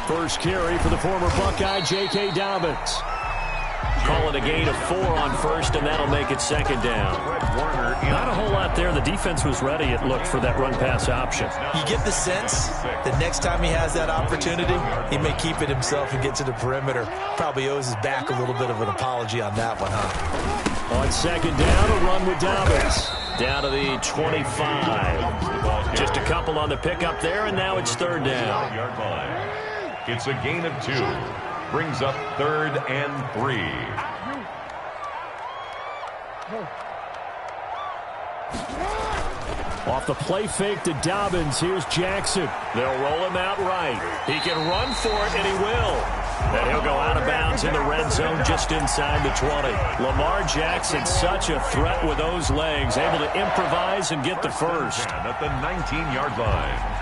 First carry for the former Buckeye, J.K. Dobbins. Call it a gain of 4 on first, and that'll make it second down. Not a whole lot there. The defense was ready, it looked, for that run-pass option. You get the sense that next time he has that opportunity, he may keep it himself and get to the perimeter. Probably owes his back a little bit of an apology on that one, huh? On second down, a run with Dobbins. Down to the 25. Just a couple on the pickup there, and now it's third down. It's a gain of 2. Brings up 3rd and 3. Off the play fake to Dobbins, here's Jackson. They'll roll him out right. He can run for it, and he will. And he'll go out of bounds in the red zone just inside the 20. Lamar Jackson, such a threat with those legs, able to improvise and get the first. At the 19-yard line.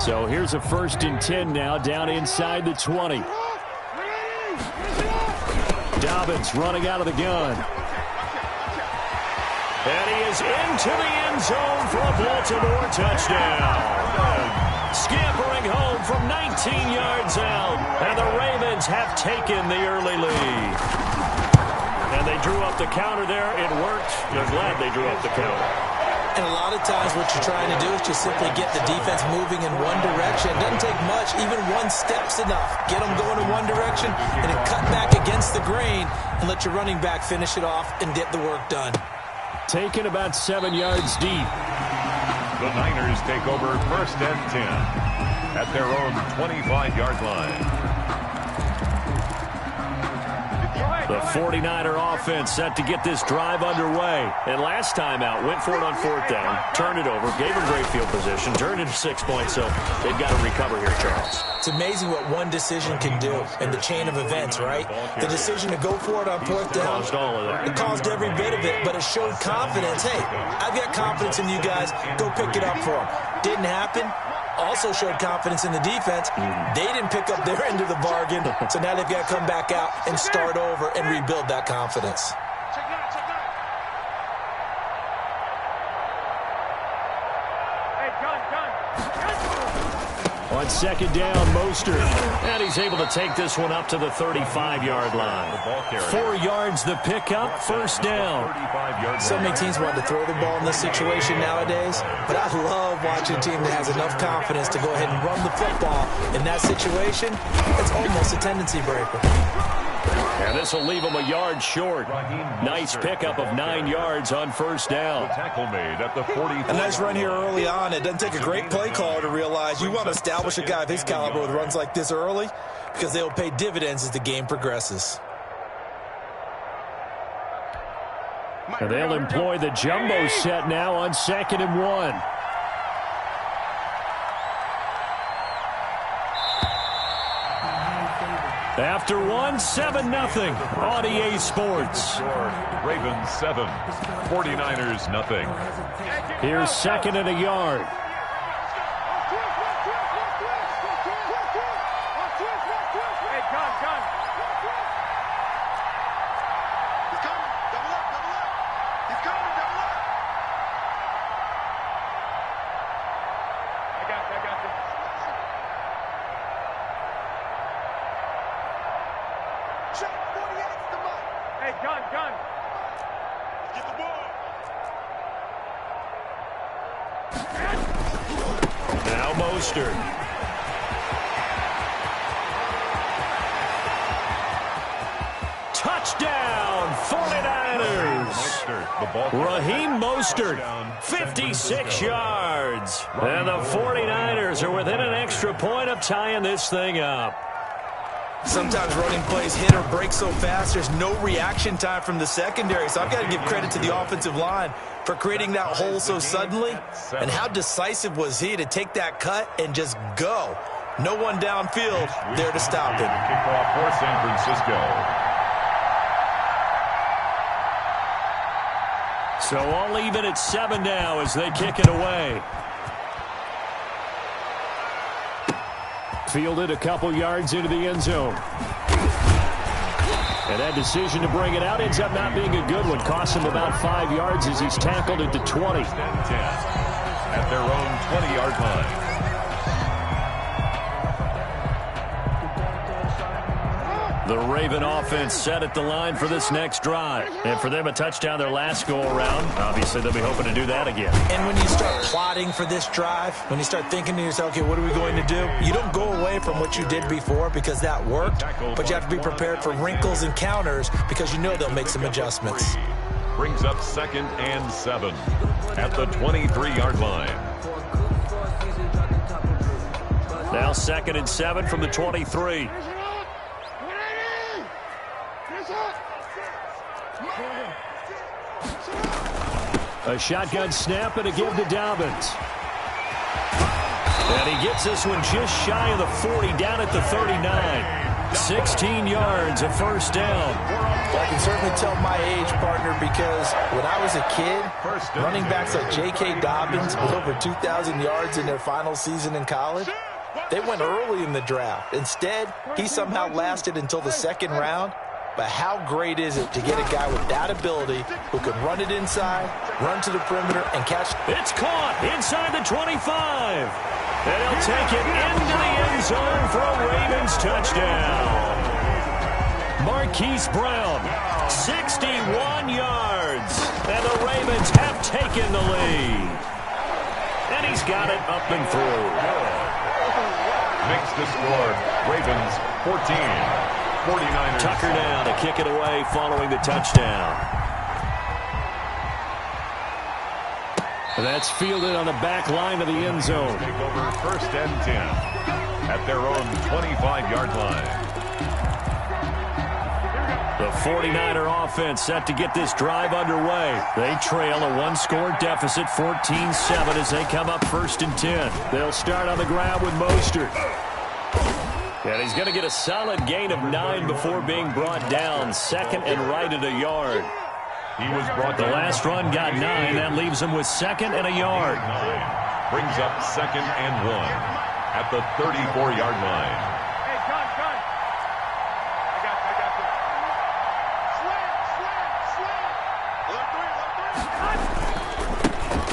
So here's a 1st and 10 now, down inside the 20. Dobbins running out of the gun. And he is into the end zone for a Baltimore touchdown. Scampering home from 19 yards out. And the Ravens have taken the early lead. And they drew up the counter there. It worked. They're glad they drew up the counter. And a lot of times what you're trying to do is just simply get the defense moving in one direction. It doesn't take much. Even one step's enough. Get them going in one direction and then cut back against the grain and let your running back finish it off and get the work done. Taken about 7 yards deep. The Niners take over 1st and 10 at their own 25-yard line. The 49er offense set to get this drive underway. And last time out, went for it on 4th down, turned it over, gave him great field position, turned it 6 points, so they've got to recover here, Charles. It's amazing what one decision can do in the chain of events, right? The decision to go for it on 4th down, Caused all of that. it caused every bit of it, but it showed confidence. Hey, I've got confidence in you guys. Go pick it up for them. Didn't happen. Also showed confidence in the defense. They didn't pick up their end of the bargain, so now they've got to come back out and start over and rebuild that confidence. On second down, Mostert. And he's able to take this one up to the 35-yard line. 4 yards the pickup, 1st down. So many teams want to throw the ball in this situation nowadays, but I love watching a team that has enough confidence to go ahead and run the football. In that situation, it's almost a tendency breaker. And this will leave him a yard short. Nice pickup of 9 yards on 1st down. Tackle made at the 40. A nice run here early on. It doesn't take a great play caller to realize you want to establish a guy of his caliber with runs like this early because they will pay dividends as the game progresses. And they'll employ the jumbo set now on 2nd and 1. After 1, 7-0 on EA Sports. Ravens 7, 49ers nothing. Here's 2nd and a yard. Now Mostert. Touchdown, 49ers. Raheem Mostert, 56 yards. And the 49ers are within an extra point of tying this thing up. Sometimes running plays hit or break so fast, there's no reaction time from the secondary. So I've got to give credit to the offensive line for creating that hole so suddenly. And how decisive was he to take that cut and just go? No one downfield there to stop him. Kickoff for San Francisco. So all even at 7 now as they kick it away. Fielded a couple yards into the end zone. And that decision to bring it out ends up not being a good one. Costs him about 5 yards as he's tackled at the 20. At their own 20-yard line. The Raven offense set at the line for this next drive. And for them, a touchdown their last go-around. Obviously, they'll be hoping to do that again. And when you start plotting for this drive, when you start thinking to yourself, okay, what are we going to do? You don't go away from what you did before because that worked, but you have to be prepared for wrinkles and counters because you know they'll make some adjustments. Brings up 2nd and 7 at the 23-yard line. Now 2nd and 7 from the 23. A shotgun snap and a give to Dobbins. And he gets this one just shy of the 40, down at the 39. 16 yards, a first down. Well, I can certainly tell my age, partner, because when I was a kid, running backs like J.K. Dobbins with over 2,000 yards in their final season in college, they went early in the draft. Instead, he somehow lasted until the 2nd round. But how great is it to get a guy with that ability who can run it inside, run to the perimeter, and catch. It's caught inside the 25. And he'll take it into the end zone for a Ravens touchdown. Marquise Brown, 61 yards. And the Ravens have taken the lead. And he's got it up and through. Makes the score. Ravens 14. 49ers. Tucker down to kick it away following the touchdown. That's fielded on the back line of the end zone. Take over 1st and 10 at their own 25-yard line. The 49er offense set to get this drive underway. They trail a one-score deficit, 14-7, as they come up 1st and 10. They'll start on the ground with Mostert. And he's going to get a solid gain of 9 before being brought down. 2nd and right at a yard. He was brought The down. last run got 9. That leaves him with 2nd and a yard. 9 brings up 2nd and 1 at the 34-yard line. Hey, gun. I got you.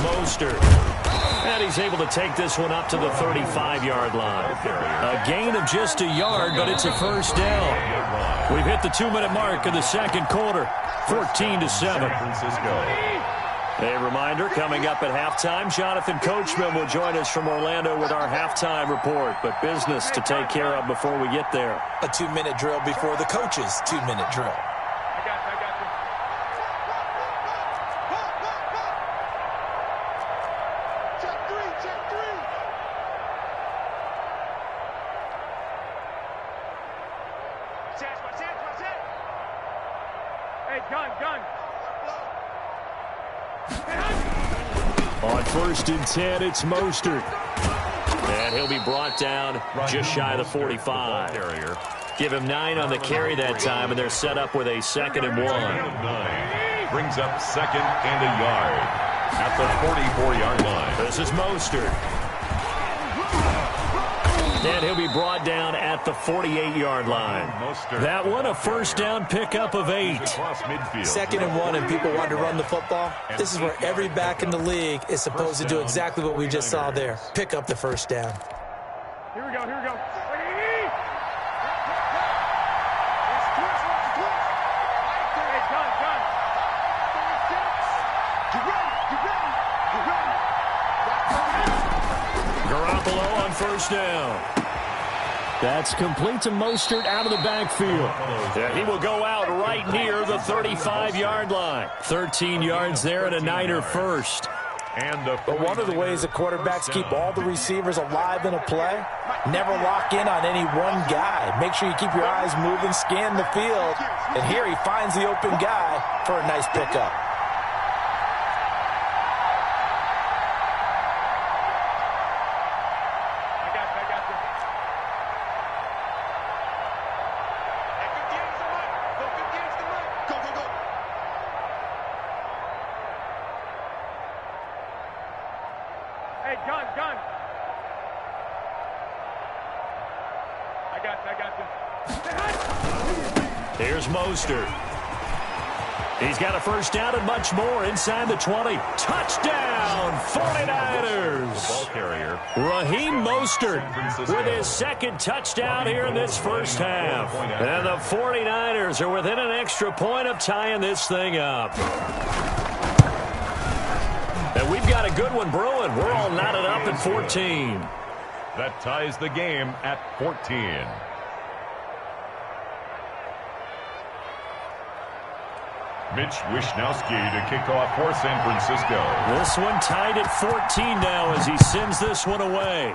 Slant. Mostert. And he's able to take this one up to the 35-yard line. A gain of just a yard, but it's a first down. We've hit the 2-minute mark of the 2nd quarter, 14-7. A reminder, coming up at halftime, Jonathan Coachman will join us from Orlando with our halftime report. But business to take care of before we get there. A 2-minute drill before the coach's 2-minute drill. I got you. Check three. Set. Hey, gun. On 1st and 10, it's Mostert. And he'll be brought down just shy of the 45. Give him 9 on the carry that time, and they're set up with a 2nd and 1. 9 brings up 2nd and a yard at the 44-yard line. This is Mostert. And he'll be brought down at the 48-yard line. That one, a first down pickup of 8. 2nd and 1, and people want to run the football. This is where every back in the league is supposed to do exactly what we just saw there. Pick up the first down. Here we go. Garoppolo on first down. That's complete to Mostert out of the backfield. Yeah, he will go out right near the 35-yard line. 13 yards there and a Niner first. But one of the ways that quarterbacks keep all the receivers alive in a play, never lock in on any one guy. Make sure you keep your eyes moving, scan the field, and here he finds the open guy for a nice pickup. I got you. you. Here's Mostert. He's got a first down and much more inside the 20. Touchdown, 49ers. Ball carrier. Raheem Mostert with his second touchdown here in this first half. And the 49ers are within an extra point of tying this thing up. And we've got a good one brewing. We're all knotted up at 14. That ties the game at 14. Mitch Wishnowsky to kick off for San Francisco. This one tied at 14 now as he sends this one away.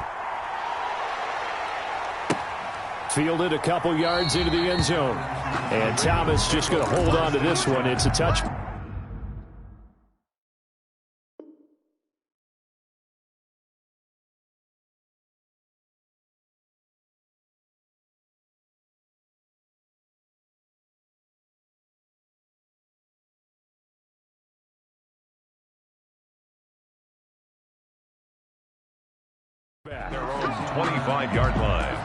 Fielded a couple yards into the end zone. And Thomas just going to hold on to this one. It's a touch. Their own 25-yard line.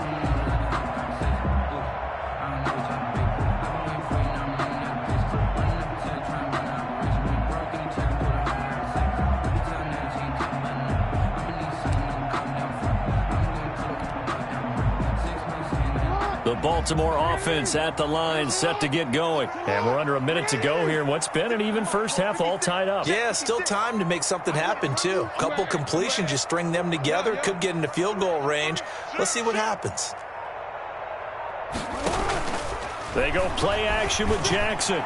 The Baltimore offense at the line, set to get going. And we're under a minute to go here in what's been an even first half, all tied up. Yeah, still time to make something happen, too. A couple completions, you string them together, could get into field goal range. Let's see what happens. They go play action with Jackson.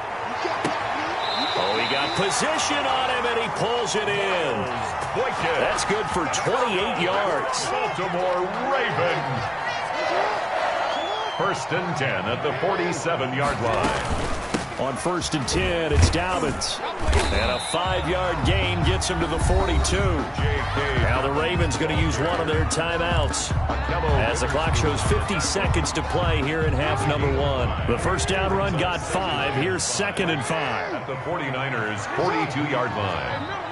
Oh, he got position on him, and he pulls it in. That's good for 28 yards. Baltimore Ravens. First and 10 at the 47-yard line. On first and 10, it's Dobbins. And a 5-yard gain gets him to the 42. Now the Ravens going to use one of their timeouts as the clock shows 50 seconds to play here in half number one. The first down run got 5. Here's second and 5. At the 49ers' 42-yard line.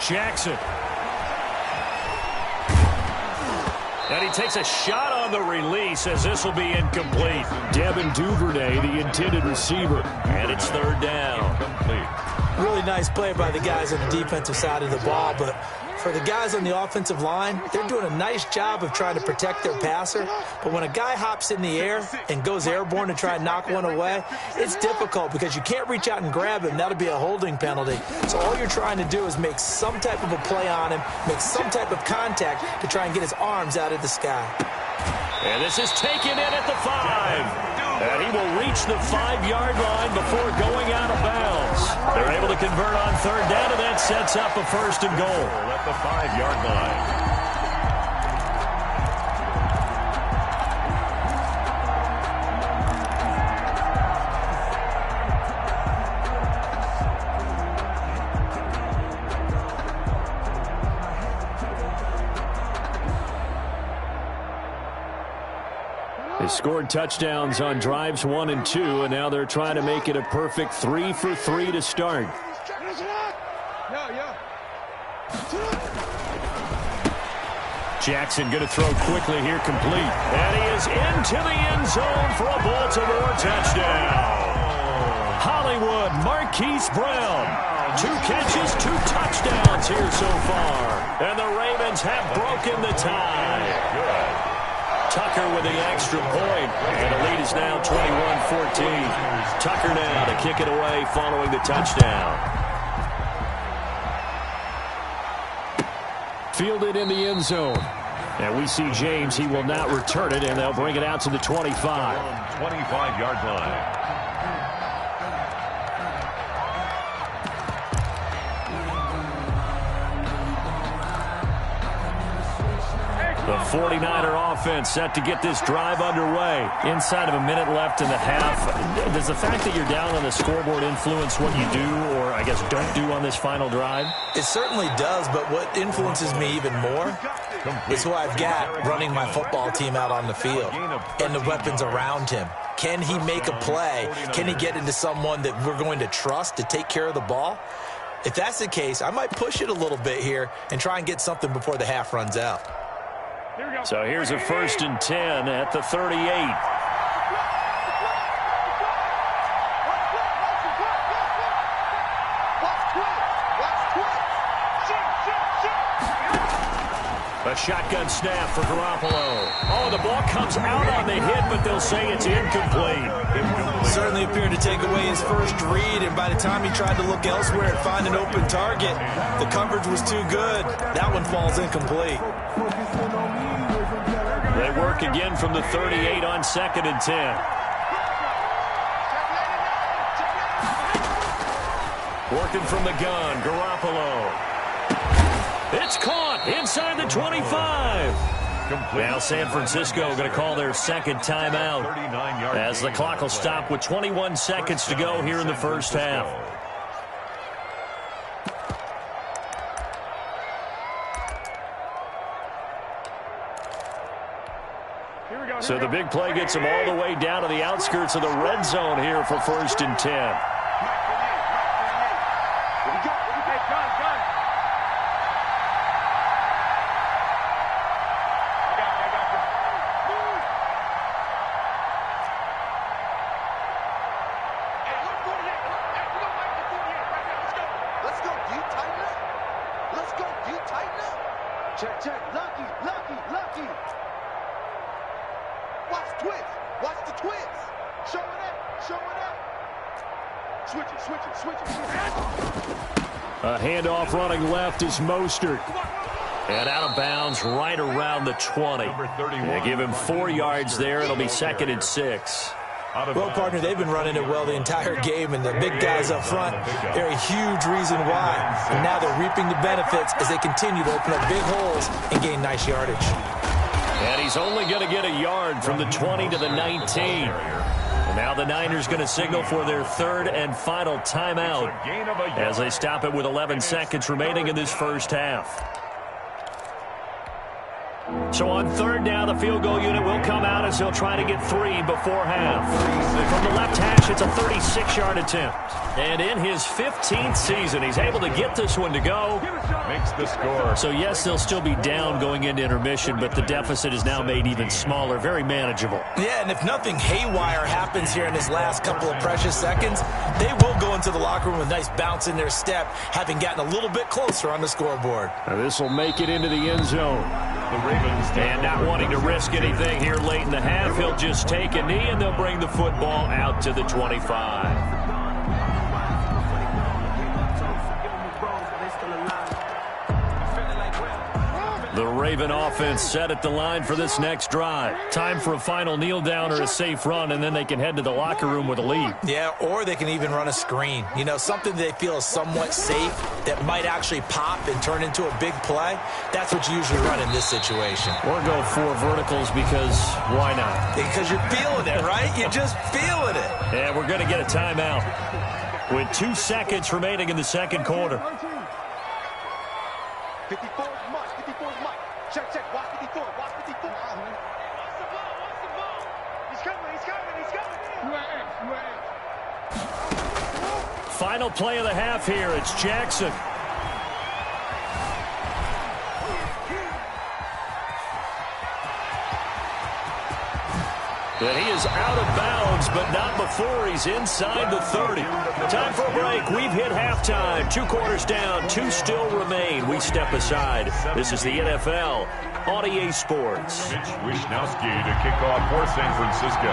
Jackson. And he takes a shot on the release as this will be incomplete. Devin Duvernay, the intended receiver. And it's third down. Really nice play by the guys on the defensive side of the ball, but for the guys on the offensive line, they're doing a nice job of trying to protect their passer. But when a guy hops in the air and goes airborne to try and knock one away, it's difficult because you can't reach out and grab him. That'll be a holding penalty. So all you're trying to do is make some type of a play on him, make some type of contact to try and get his arms out of the sky. And this is taken in at the 5. And he will reach the 5-yard line before going out of bounds. They're able to convert on third down, and that sets up a first and goal. At the 5-yard line. They scored touchdowns on drives 1 and 2, and now they're trying to make it a perfect 3 for 3 to start. Jackson going to throw quickly here, complete. And he is into the end zone for a Baltimore touchdown. Hollywood Marquise Brown. 2 catches, 2 touchdowns here so far. And the Ravens have broken the tie. Tucker with the extra point. And the lead is now 21-14. Tucker now to kick it away following the touchdown. Fielded in the end zone. And we see James. He will not return it, and they'll bring it out to the 25. 25-yard line. The 49er offense set to get this drive underway. Inside of a minute left in the half. Does the fact that you're down on the scoreboard influence what you do, or I guess don't do on this final drive? It certainly does, but what influences me even more is who I've got running my football team out on the field and the weapons around him. Can he make a play? Can he get into someone that we're going to trust to take care of the ball? If that's the case, I might push it a little bit here and try and get something before the half runs out. So here's a 1st and 10 at the 38. A shotgun snap for Garoppolo. Oh, the ball comes out on the hit, but they'll say it's incomplete. Certainly appeared to take away his first read, and by the time he tried to look elsewhere and find an open target, the coverage was too good. That one falls incomplete. They work again from the 38 on 2nd and 10. Working from the gun, Garoppolo. It's caught inside the 25. Now San Francisco going to call their second timeout as the clock will stop with 21 seconds to go here in the first half. So the big play gets them all the way down to the outskirts of the red zone here for 1st and 10. Check. Lucky. Watch the twist. Show it up. Switch it. A handoff running left is Mostert. And out of bounds right around the 20. They give him 4 yards there. It'll be 2nd and 6. Well, partner, they've been running it well the entire game, and the big guys up front, they're a huge reason why. And now they're reaping the benefits as they continue to open up big holes and gain nice yardage. And he's only going to get a yard from the 20 to the 19. And now the Niners going to signal for their 3rd and final timeout as they stop it with 11 seconds remaining in this first half. So on 3rd down, the field goal unit will come out as they'll try to get 3 before half. From the left hash, it's a 36-yard attempt. And in his 15th season, he's able to get this one to go. Makes the score. So, yes, they'll still be down going into intermission, but the deficit is now made even smaller, very manageable. Yeah, and if nothing haywire happens here in this last couple of precious seconds, they will go into the locker room with a nice bounce in their step, having gotten a little bit closer on the scoreboard. Now this will make it into the end zone. The Ravens, and not wanting to risk anything here late in the half, he'll just take a knee, and they'll bring the football out to the 25. The Raven offense set at the line for this next drive. Time for a final kneel down or a safe run, and then they can head to the locker room with a lead. Yeah, or they can even run a screen. You know, something they feel is somewhat safe that might actually pop and turn into a big play. That's what you usually run in this situation. Or go 4 verticals because why not? Because you're feeling it, right? You're just feeling it. And we're going to get a timeout with 2 seconds remaining in the second quarter. 54 is Mike. Check. Watch 54. Watch the ball. He's coming. Final play of the half here. It's Jackson. And he is out of bounds, but not before he's inside the 30. Time for a break. We've hit halftime. 2 quarters down, 2 still remain. We step aside. This is the NFL on EA Sports. Mitch Wishnowsky to kick off for San Francisco.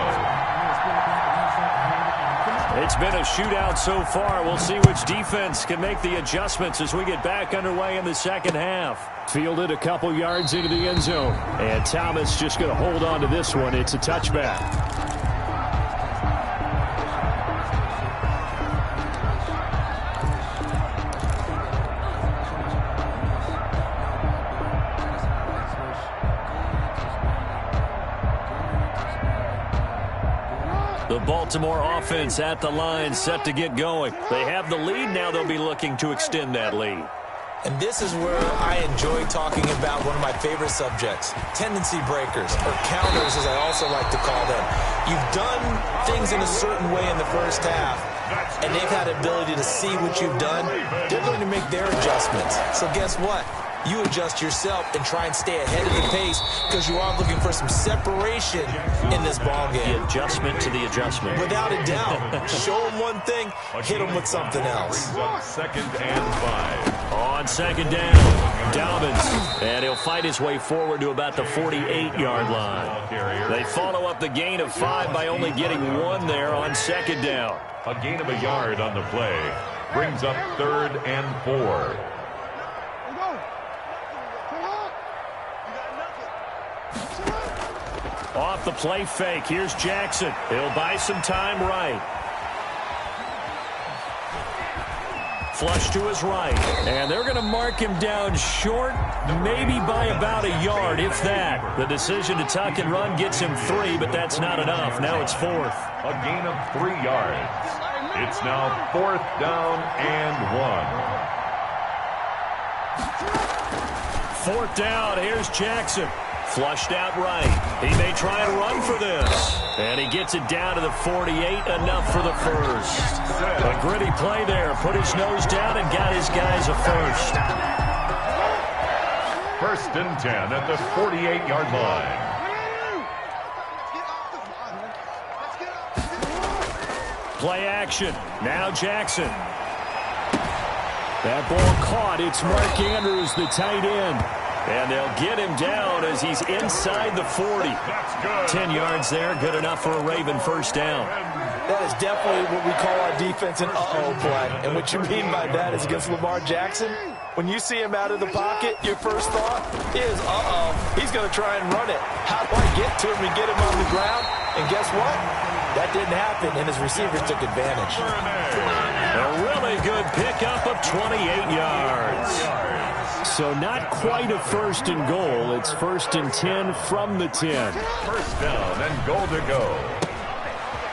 It's been a shootout so far. We'll see which defense can make the adjustments as we get back underway in the second half. Fielded a couple yards into the end zone. And Thomas just going to hold on to this one. It's a touchback. The Baltimore offense at the line, set to get going. They have the lead. Now they'll be looking to extend that lead. And this is where I enjoy talking about one of my favorite subjects, tendency breakers, or counters as I also like to call them. You've done things in a certain way in the first half, and they've had the ability to see what you've done. They're going to make their adjustments. So guess what? You adjust yourself and try and stay ahead of the pace because you are looking for some separation in this ball game. The adjustment to the adjustment. Without a doubt. Show them one thing, hit them with something else. Brings up 2nd and 5. On 2nd down, Dobbins. And he'll fight his way forward to about the 48-yard line. They follow up the gain of 5 by only getting 1 there on 2nd down. A gain of a yard on the play. Brings up 3rd and 4. Off the play fake. Here's Jackson. He'll buy some time right. Flush to his right. And they're going to mark him down short, maybe by about a yard, if that. The decision to tuck and run gets him 3, but that's not enough. Now it's 4th. A gain of 3 yards. It's now 4th down and 1. 4th down. Here's Jackson. Flushed out right. He may try and run for this. And he gets it down to the 48, enough for the first. A gritty play there. Put his nose down and got his guys a first. 1st and 10 at the 48-yard line. Play action. Now Jackson. That ball caught. It's Mark Andrews, the tight end. And they'll get him down as he's inside the 40. 10 yards there, good enough for a Raven first down. That is definitely what we call our defense an uh-oh play. And what you mean by that is against Lamar Jackson, when you see him out of the pocket, your first thought is, uh-oh, he's going to try and run it. How do I get to him and get him on the ground? And guess what? That didn't happen, and his receivers took advantage. A really good pickup of 28 yards. So not quite a 1st and goal. It's 1st and 10 from the 10. 1st down and goal to go.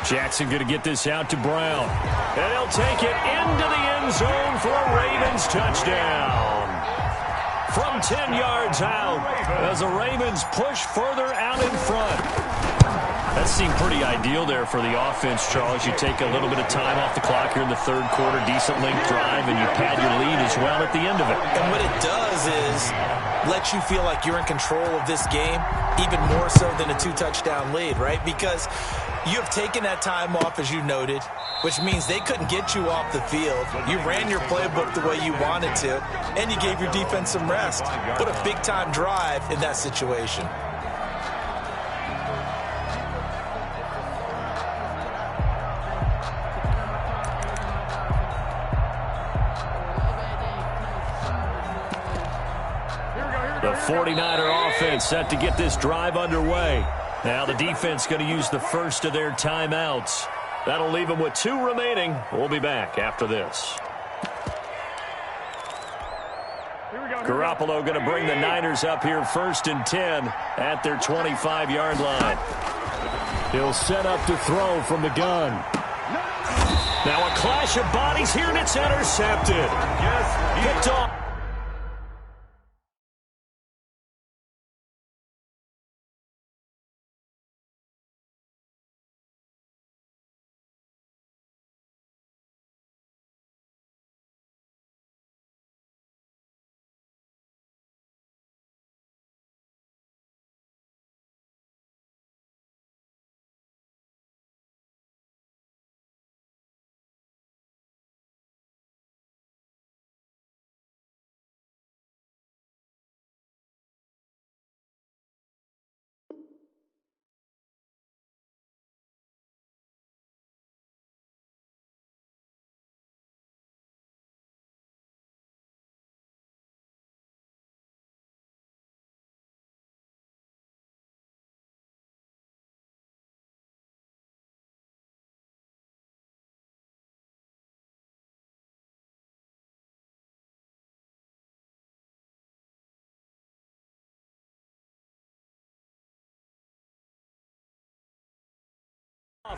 Jackson going to get this out to Brown. And he'll take it into the end zone for a Ravens touchdown. From 10 yards out as the Ravens push further out in front. That seemed pretty ideal there for the offense, Charles. You take a little bit of time off the clock here in the 3rd quarter, decent length drive, and you pad your lead as well at the end of it. And what it does is let you feel like you're in control of this game, even more so than a 2-touchdown lead, right? Because you have taken that time off, as you noted, which means they couldn't get you off the field. You ran your playbook the way you wanted to, and you gave your defense some rest. Put a big-time drive in that situation. The 49er offense set to get this drive underway. Now the defense going to use the first of their timeouts. That'll leave them with 2 remaining. We'll be back after this. Garoppolo going to bring the Niners up here 1st and 10 at their 25-yard line. He'll set up to throw from the gun. Now a clash of bodies here, and it's intercepted. Yes, picked off.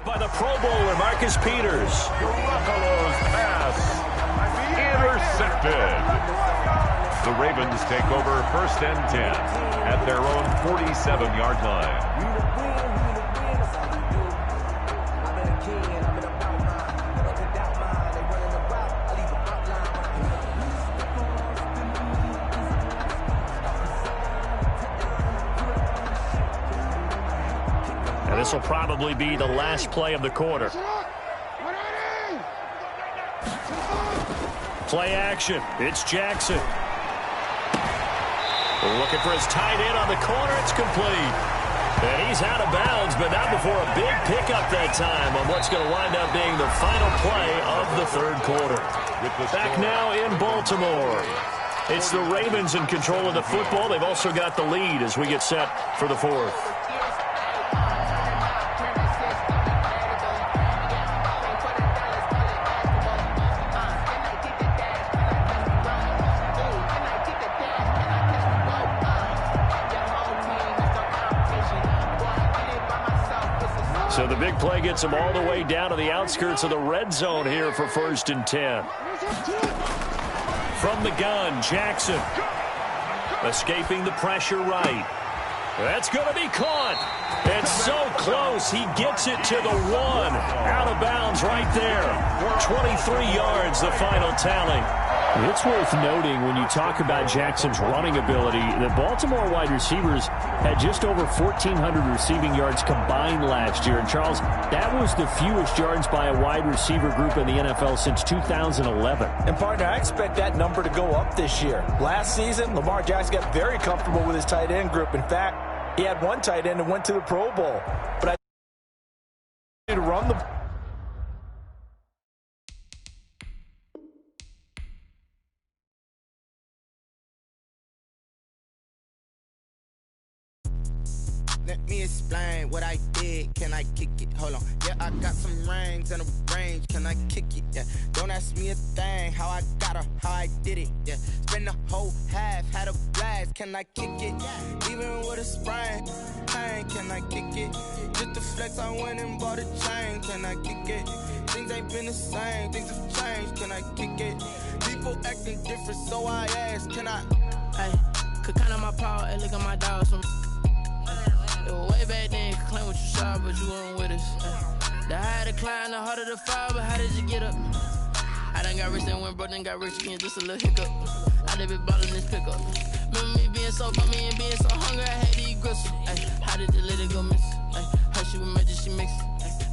By the Pro Bowler, Marcus Peters. Garoppolo's pass intercepted. The Ravens take over 1st and 10 at their own 47-yard line. This will probably be the last play of the quarter. Play action. It's Jackson. Looking for his tight end on the corner. It's complete. And he's out of bounds, but not before a big pickup that time on what's going to wind up being the final play of the third quarter. Back now in Baltimore. It's the Ravens in control of the football. They've also got the lead as we get set for the fourth. So the big play gets them all the way down to the outskirts of the red zone here for 1st and 10. From the gun, Jackson. Escaping the pressure right. That's going to be caught. It's so close. He gets it to the 1. Out of bounds right there. 23 yards, the final tally. It's worth noting when you talk about Jackson's running ability that Baltimore wide receivers had just over 1,400 receiving yards combined last year. And, Charles, that was the fewest yards by a wide receiver group in the NFL since 2011. And, partner, I expect that number to go up this year. Last season, Lamar Jackson got very comfortable with his tight end group. In fact, he had one tight end that went to the Pro Bowl. But I to run the Let me explain what I did. Can I kick it? Hold on. Yeah, I got some rings and a range. Can I kick it? Yeah. Don't ask me a thing. How I got her, how I did it. Yeah. Spend the whole half, had a blast. Can I kick it? Even with a sprain, pain. Can I kick it? Just to flex, I went and bought a chain. Can I kick it? Things ain't been the same. Things have changed. Can I kick it? People acting different, so I asked. Can I? Hey, could count on my power. Hey, look at my dogs from. It was way back then, could claim what you saw, but you weren't with us. The higher the climb, the harder the fall, but how did you get up? I done got rich and went broke, then got rich again, just a little hiccup. I done been ballin' this pickup. Remember me being so bummy and being so hungry, I had to eat gristle. How did the lady go miss? Her she was magic, she mixed.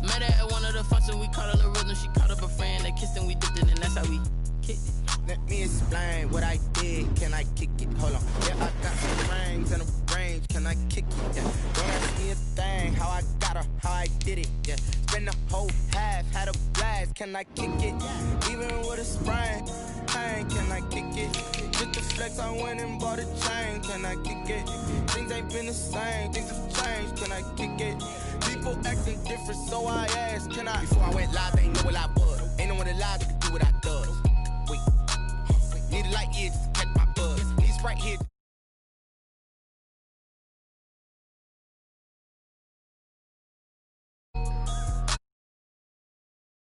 Met her at one of the functions, we caught her the rhythm, she caught up a friend, they kissed and we dipped it, and that's how we kicked it. Let me explain what I did. Can I kick it? Hold on. Yeah, I got some rings and a range. Can I kick it? Yeah. Don't ask me a thing. How I got her, how I did it. Yeah. Spend the whole half, had a blast. Can I kick it? Even with a sprain, pain. Can I kick it? Just to flex, I went and bought a chain. Can I kick it? Things ain't been the same. Things have changed. Can I kick it? People acting different, so I asked. Can I? Before I went live, they ain't know what I was. Ain't no one alive that could do what I does. Wait. Need a light here just to catch my buzz. These right here.